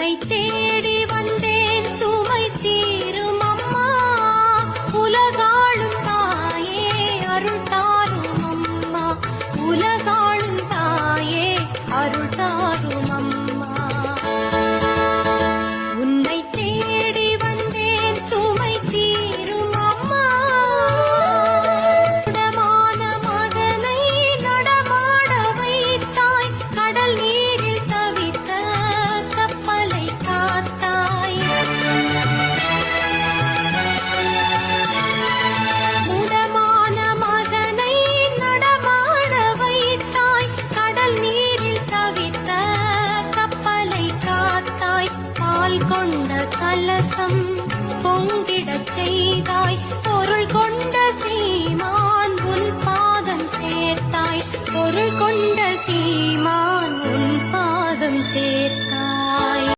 உன்னை தேடி வந்தேன் சுமை தீரும் அம்மா. உலகாளும் தாயே அருள் தாரும் அம்மா. உலகாளும் தாயே அருள் தாரும் அம்மா. உன்னை தேடி வந்தேன் சுமை தீரும் அம்மா. இடமான மகனை நடமாட வைத்தாய். கடல் நீரில் தவித்த கப்பலை காத்தாய். உடமான மகனை நடமாட வைத்தாய். கடல் நீரில் தவித்த கப்பலை காத்தாய். பால் கொண்ட கலசம் பொங்கிடச் செய்தாய். பொருள் கொண்ட சீமான் உன் பாதம் சேர்த்தாய். பொருள் கொண்ட சீமான் உன் பாதம் சேர்த்தாய்.